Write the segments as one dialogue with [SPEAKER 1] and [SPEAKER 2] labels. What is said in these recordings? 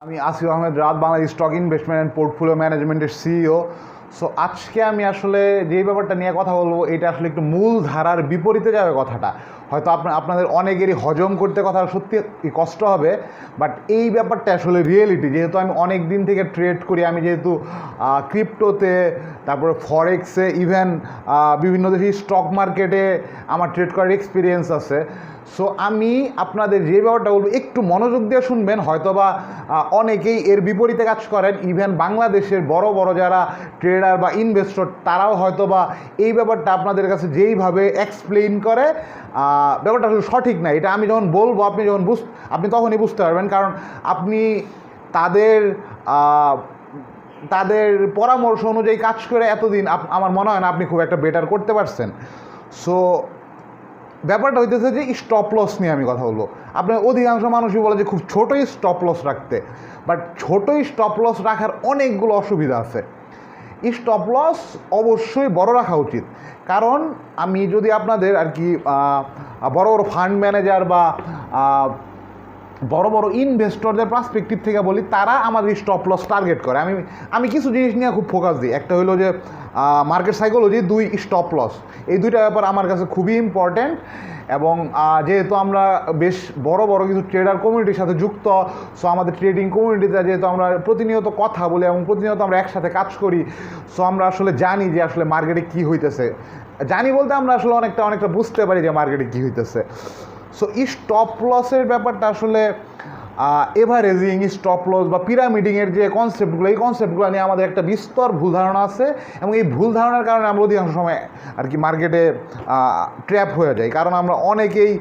[SPEAKER 1] আমি আসিফ আহমেদ রাত Bangladesh stock investment and portfolio ম্যানেজমেন্টের সিইও। সো আজকে আমি আসলে যেই ব্যাপারটা নিয়ে কথা বলবো এটা আসলে একটু মূল ধারার বিপরীতে যাবে কথাটা। হয়তো আপনাদের অনেকেরই হজম করতে কথা সত্যি কষ্ট হবে, বাট এই ব্যাপারটা আসলে রিয়েলিটি। যেহেতু আমি অনেক দিন থেকে ট্রেড করি, আমি যেহেতু ক্রিপ্টোতে, তারপরে ফরেক্সে, ইভেন বিভিন্ন দেশের স্টক মার্কেটে আমার ট্রেড করার এক্সপিরিয়েন্স আছে। সো আমি আপনাদের যে ব্যাপারটা বলবো একটু মনোযোগ দিয়ে শুনবেন। হয়তোবা অনেকেই এর বিপরীতে কাজ করেন, ইভেন বাংলাদেশের বড় বড় যারা ট্রেডার বা ইনভেস্টর তারাও হয়তোবা এই ব্যাপারটা আপনাদের কাছে যেইভাবে এক্সপ্লেইন করে ব্যাপারটা আসলে সঠিক না। এটা আমি যখন বলবো আপনি তখনই বুঝতে পারবেন, কারণ আপনি তাদের পরামর্শ অনুযায়ী কাজ করে এতদিন আমার মনে হয় না আপনি খুব একটা বেটার করতে পারছেন। সো ব্যাপারটা হইতেছে যে স্টপ লস নিয়ে আমি কথা বলবো। আপনার অধিকাংশ মানুষই বলে যে খুব ছোটোই স্টপ লস রাখতে, বাট ছোটোই স্টপ লস রাখার অনেকগুলো অসুবিধা আছে। স্টপ লস অবশ্যই বড় রাখা উচিত, কারণ আমি যদি আপনাদের আর কি বড় বড় ফান্ড ম্যানেজার বা বড় বড় ইনভেস্টরদের পার্সপেক্টিভ থেকে বলি, তারা আমাদের স্টপ লস টার্গেট করে। আমি কিছু জিনিস নিয়ে খুব ফোকাস দিই। একটা হলো যে মার্কেট সাইকোলজি, দুই স্টপ লস। এই দুইটা ব্যাপার আমার কাছে খুবই ইম্পর্ট্যান্ট। এবং যেহেতু আমরা বেশ বড় বড় কিছু ট্রেডার কমিউনিটির সাথে যুক্ত, সো আমাদের ট্রেডিং কমিউনিটিতে যেহেতু আমরা প্রতিনিয়ত কথা বলি এবং প্রতিনিয়ত আমরা একসাথে কাজ করি, সো আমরা আসলে জানি যে আসলে মার্কেটে কী হইতেছে। জানি বলতে আমরা আসলে অনেকটা বুঝতে পারি যে মার্কেটে কী হইতেছে। সো স্টপ লসের ব্যাপারটা আসলে এভারেজিং, স্টপ লস বা পিরামিডিংয়ের যে কনসেপ্টগুলো, এই কনসেপ্টগুলো নিয়ে আমাদের একটা বিস্তর ভুল ধারণা আছে, এবং এই ভুল ধারণার কারণে আমরা অধিকাংশ সময় আর কি মার্কেটে ট্র্যাপ হয়ে যাই। কারণ আমরা অনেকেই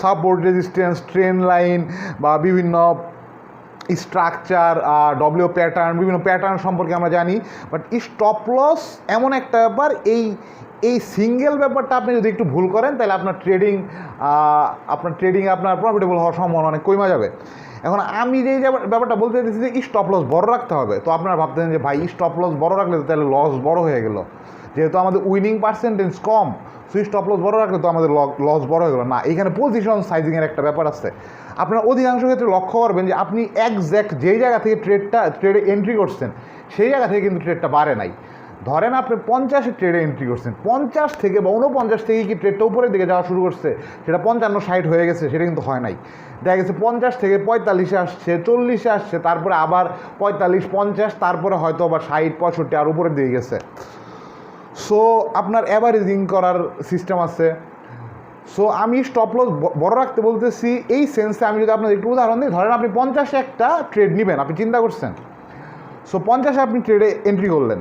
[SPEAKER 1] সাপোর্ট, রেজিস্ট্যান্স, ট্রেন্ড লাইন বা বিভিন্ন স্ট্রাকচার, ডব্লিউ প্যাটার্ন, বিভিন্ন প্যাটার্ন সম্পর্কে আমরা জানি, বাট স্টপ লস এমন একটা ব্যাপার, এই সিঙ্গেল ব্যাপারটা আপনি যদি একটু ভুল করেন তাহলে আপনার ট্রেডিংয়ে আপনার প্রফিটেবল হওয়ার সম্ভাবনা অনেক কমে যাবে। এখন আমি যেই ব্যাপারটা বলতে চাইছি যে স্টপ লস বড় রাখতে হবে, তো আপনারা ভাবতেন যে ভাই স্টপ লস বড় রাখলে তো তাহলে লস বড় হয়ে গেল, যেহেতু আমাদের উইনিং পার্সেন্টেজ কম, সো স্টপ লস বড় রাখলে তো আমাদের লস বড় হয়ে গেল না। এখানে পজিশন সাইজিংয়ের একটা ব্যাপার আছে। আপনারা অধিকাংশ ক্ষেত্রে লক্ষ্য করবেন যে আপনি একজ্যাক্ট যেই জায়গা থেকে ট্রেডে এন্ট্রি করছেন সেই জায়গা থেকে কিন্তু ট্রেডটা বাড়ে নাই। ধরেন আপনি 50-এ ট্রেডে এন্ট্রি করছেন, 50 থেকে বা 49 থেকে কি ট্রেডটা উপরের দিকে যাওয়া শুরু করছে, সেটা 55-60 হয়ে গেছে, সেটা কিন্তু হয় নাই। দেখা গেছে 50 থেকে 45-এ আসছে, 40-এ আসছে, তারপরে আবার 45-50, তারপরে হয়তো আবার 60-65 আর উপরের দিকে গেছে। সো আপনার অ্যাভারেজিং করার সিস্টেম আছে। সো আমি স্টপ লস বড় রাখতে বলতেছি এই সেন্সে, আমি যদি আপনাদের একটু উদাহরণ দিই, ধরেন আপনি 50-এ একটা ট্রেড নেবেন, আপনি চিন্তা করছেন। সো 50-এ আপনি ট্রেডে এন্ট্রি করলেন,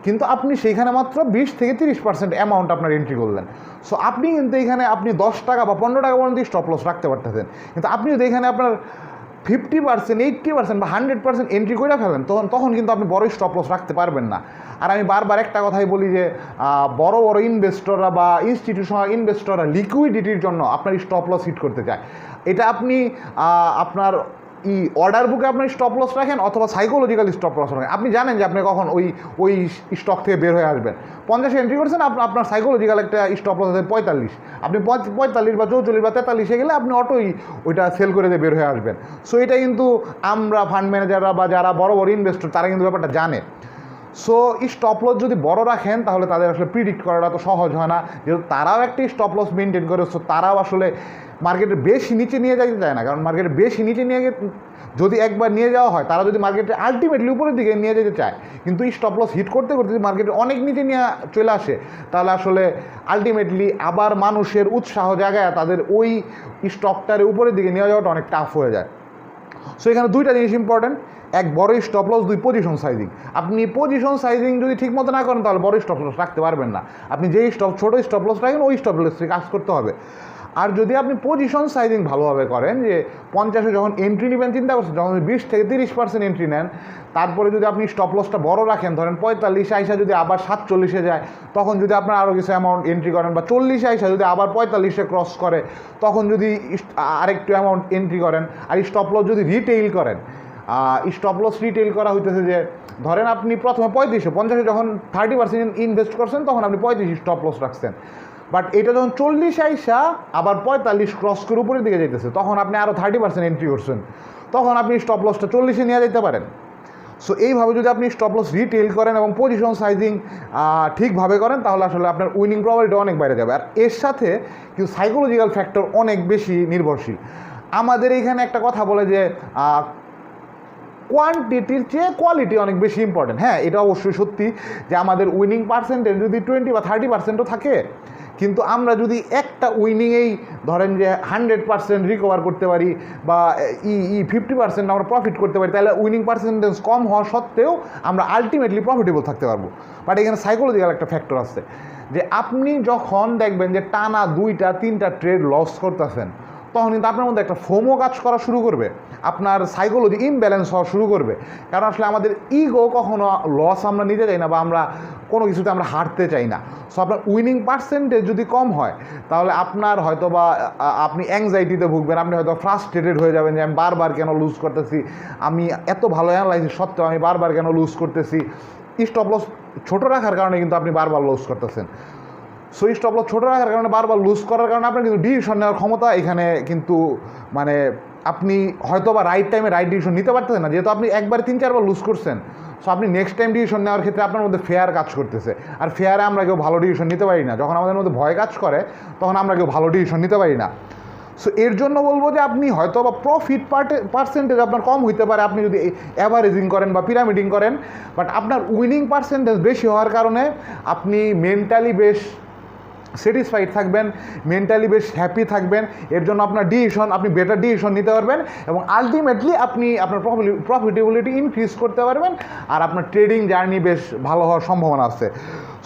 [SPEAKER 1] কিন্তু আপনি সেইখানে মাত্র 20-30% অ্যামাউন্ট আপনার এন্ট্রি করলেন। সো আপনি কিন্তু এখানে আপনি 10 টাকা বা 15 টাকা পর্যন্ত স্টপ লস রাখতে পারতেছেন, কিন্তু আপনি যদি এখানে আপনার 50%, 80% বা 100% এন্ট্রি করে ফেলেন, তখন কিন্তু আপনি বড় স্টপ লস রাখতে পারবেন না। আর আমি বারবার একটা কথাই বলি যে বড় বড় ইনভেস্টররা বা ইনস্টিটিউশনাল ইনভেস্টররা লিকুইডিটির জন্য আপনার স্টপ লস হিট করতে চায়। এটা আপনি আপনার অর্ডার বুকে আপনার স্টপ লস রাখেন অথবা সাইকোলজিক্যাল স্টপ লস রাখেন, আপনি জানেন যে আপনি কখন ওই স্টক থেকে বের হয়ে আসবেন। 50-এ এন্ট্রি করছেন, আপনার সাইকোলজিক্যাল একটা স্টপ লস আছে 45, আপনি 45 বা 44 বা 43-এ গেলে আপনি ওইটা সেল করে দিয়ে বের হয়ে আসবেন। সো এটা কিন্তু আমরা ফান্ড ম্যানেজাররা বা যারা বড় বড় ইনভেস্টর তারা কিন্তু ব্যাপারটা জানে। সো স্টপ লস যদি বড় রাখেন তাহলে তাদের আসলে প্রিডিক্ট করাটা তো সহজ হয় না, যেহেতু তারাও একটি স্টপ লস মেনটেন করে। সো তারাও আসলে মার্কেটের বেশি নিচে নিয়ে যেতে চায় না, কারণ মার্কেটের বেশি নিচে যদি একবার নিয়ে যাওয়া হয়, তারা যদি মার্কেটে আলটিমেটলি উপরের দিকে নিয়ে যেতে চায়, কিন্তু স্টপ লস হিট করতে করতে যদি মার্কেটে অনেক নিচে নিয়ে চলে আসে, তাহলে আসলে আলটিমেটলি আবার মানুষের উৎসাহ জায়গায় তাদের ওই স্টকটার উপরের দিকে নিয়ে যাওয়াটা অনেক টাফ হয়ে যায়। সো এখানে দুইটা জিনিস ইম্পর্টেন্ট, এক বড় স্টপ লস, দুই পজিশন সাইজিং। আপনি পজিশন সাইজিং যদি ঠিক মতো না করেন তাহলে বড় স্টপ লস রাখতে পারবেন না। আপনি যেই ছোটো স্টপ লস রাখেন ওই স্টপ লস কাজ করতে হবে। আর যদি আপনি পজিশন সাইজিং ভালোভাবে করেন, যে 50-এ যখন এন্ট্রি নেবেন চিন্তা করছেন, যখন 20-30% এন্ট্রি নেন, তারপরে যদি আপনি স্টপ লসটা বড় রাখেন, ধরেন 45-এ আইসা যদি আবার 47-এ যায়, তখন যদি আপনার আরও কিছু অ্যামাউন্ট এন্ট্রি করেন, বা 40-এ আইসা যদি আবার 45-এ ক্রস করে, তখন যদি আরেকটু অ্যামাউন্ট এন্ট্রি করেন। আর স্টপ লস যদি রিটেইল করেন, স্টপ লস রিটেইল করা হইতেছে যে ধরেন আপনি প্রথমে 50-এ যখন 30% ইনভেস্ট করছেন, তখন আপনি 35 স্টপ লস রাখছেন, বাট এটা যখন 40 আইসা আবার 45 ক্রস করে উপরের দিকে যাইতেছে, তখন আপনি আরও 30% এন্ট্রি করছেন, তখন আপনি স্টপ লসটা 40-এ নিয়ে যেতে পারেন। সো এইভাবে যদি আপনি স্টপ লস রিটেল করেন এবং পজিশন সাইজিং ঠিকভাবে করেন তাহলে আসলে আপনার উইনিং প্রবাবিলিটি অনেক বাইরে যাবে। আর এর সাথে কিন্তু সাইকোলজিক্যাল ফ্যাক্টর অনেক বেশি নির্ভরশীল। আমাদের এইখানে একটা কথা বলে যে কোয়ান্টিটির চেয়ে কোয়ালিটি অনেক বেশি ইম্পর্টেন্ট। হ্যাঁ, এটা অবশ্যই সত্যি যে আমাদের উইনিং পার্সেন্টেজ যদি 20 বা 30%ও থাকে, কিন্তু আমরা যদি একটা উইনিংয়েই ধরেন যে 100% রিকভার করতে পারি বা 50% আমরা প্রফিট করতে পারি, তাহলে উইনিং পার্সেন্টেজ কম হওয়া সত্ত্বেও আমরা আলটিমেটলি প্রফিটেবল থাকতে পারবো। বাট এখানে সাইকোলজিক্যাল একটা ফ্যাক্টর আছে যে আপনি যখন দেখবেন যে টানা 2-3টা ট্রেড লস করতেছেন, তখন কিন্তু আপনার মধ্যে একটা ফোমো কাজ করা শুরু করবে, আপনার সাইকোলজি ইমব্যালেন্স হওয়া শুরু করবে। কারণ আসলে আমাদের ইগো কখনো লস আমরা নিতে চাই না বা আমরা কোনো কিছুতে আমরা হারতে চাই না। সো আপনার উইনিং পার্সেন্টেজ যদি কম হয় তাহলে আপনার হয়তো বা আপনি অ্যাংজাইটিতে ভুগবেন, আপনি হয়তো ফ্রাস্ট্রেটেড হয়ে যাবেন যে আমি বারবার কেন লুজ করতেছি, আমি এত ভালো অ্যানালাইসিস সত্ত্বেও আমি বারবার কেন লুজ করতেছি। স্টপ লস ছোটো রাখার কারণে কিন্তু আপনি বারবার লুজ করতেছেন। সো স্টপ লস ছোটো রাখার কারণে বারবার লুজ করার কারণে আপনার কিন্তু ডিসিশন নেওয়ার ক্ষমতা এখানে কিন্তু মানে আপনি হয়তো বা রাইট টাইমে রাইট ডিসিশন নিতে পারতেছেন না, যেহেতু আপনি একবার 3-4বার লুজ করছেন। সো আপনি নেক্সট টাইম ডিসিশন নেওয়ার ক্ষেত্রে আপনার মধ্যে ফেয়ার কাজ করতেছে। আর ফেয়ারে আমরা কেউ ভালো ডিসিশন নিতে পারি না। যখন আমাদের মধ্যে ভয় কাজ করে তখন আমরা কেউ ভালো ডিসিশন নিতে পারি না। সো এর জন্য বলবো যে আপনি হয়তো বা প্রফিট পার্সেন্টেজ আপনার কম হইতে পারে আপনি যদি অ্যাভারেজিং করেন বা পিরামিডিং করেন, বাট আপনার উইনিং পার্সেন্টেজ বেশি হওয়ার কারণে আপনি মেন্টালি বেশ স্যাটিসফাইড থাকবেন, মেন্টালি বেশ হ্যাপি থাকবেন। এর জন্য আপনার ডিসিশন আপনি বেটার ডিসিশন নিতে পারবেন এবং আলটিমেটলি আপনি আপনার প্রফিটেবিলিটি ইনক্রিজ করতে পারবেন আর আপনার ট্রেডিং জার্নি বেশ ভালো হওয়ার সম্ভাবনা আছে।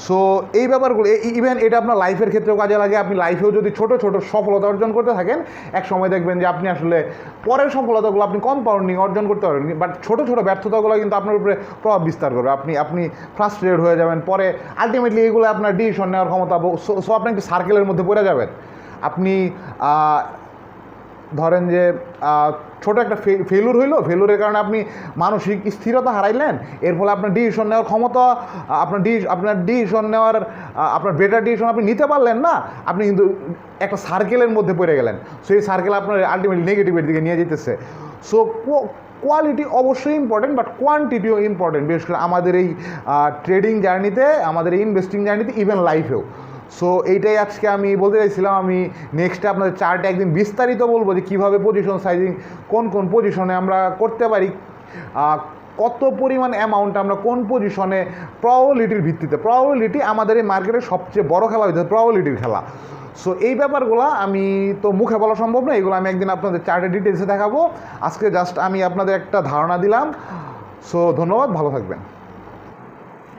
[SPEAKER 1] সো এই ব্যাপারগুলো ইভেন এটা আপনার লাইফের ক্ষেত্রেও কাজে লাগে। আপনি লাইফেও যদি ছোটো ছোটো সফলতা অর্জন করতে থাকেন, এক সময় দেখবেন যে আপনি আসলে পরের সফলতাগুলো আপনি কম্পাউন্ডিং অর্জন করতে পারবেন, বাট ছোটো ছোটো ব্যর্থতাগুলো কিন্তু আপনার উপরে প্রভাব বিস্তার করবে। আপনি ফ্রাস্ট্রেটেড হয়ে যাবেন, পরে আলটিমেটলি এগুলো আপনার ডিসিশন নেওয়ার ক্ষমতা। সো আপনি একটু সার্কেলের মধ্যে পড়ে যাবেন। আপনি ধরেন যে ছোটো একটা ফেলুর হইলো, ফেলুরের কারণে আপনি মানসিক স্থিরতা হারাইলেন, এর ফলে আপনার ডিসিশন নেওয়ার ক্ষমতা, আপনার ডিসিশন নেওয়ার আপনার বেটার ডিসিশন আপনি নিতে পারলেন না, আপনি কিন্তু একটা সার্কেলের মধ্যে পড়ে গেলেন। সো এই সার্কেল আপনার আলটিমেটলি নেগেটিভের দিকে নিয়ে যেতেছে। সো কোয়ালিটি অবশ্যই ইম্পর্টেন্ট, বাট কোয়ান্টিটিও ইম্পর্টেন্ট, বিশেষ করে আমাদের এই ট্রেডিং জার্নিতে, আমাদের এই ইনভেস্টিং জার্নিতে, ইভেন লাইফেও। সো এইটাই আজকে আমি বলতে চাইছিলাম। আমি নেক্সটে আপনাদের চার্টে একদিন বিস্তারিত বলবো যে কীভাবে পজিশন সাইজিং কোন কোন পজিশনে আমরা করতে পারি, কত পরিমাণ অ্যামাউন্ট আমরা কোন পজিশনে, প্রবাবিলিটির ভিত্তিতে। প্রবাবিলিটি আমাদের এই মার্কেটের সবচেয়ে বড় খেলা হইতে প্রবাবিলিটির খেলা। সো এই ব্যাপারগুলো আমি তো মুখে বলা সম্ভব না, এগুলো আমি একদিন আপনাদের চার্টে ডিটেলসে দেখাবো। আজকে জাস্ট আমি আপনাদের একটা ধারণা দিলাম। সো ধন্যবাদ, ভালো থাকবেন।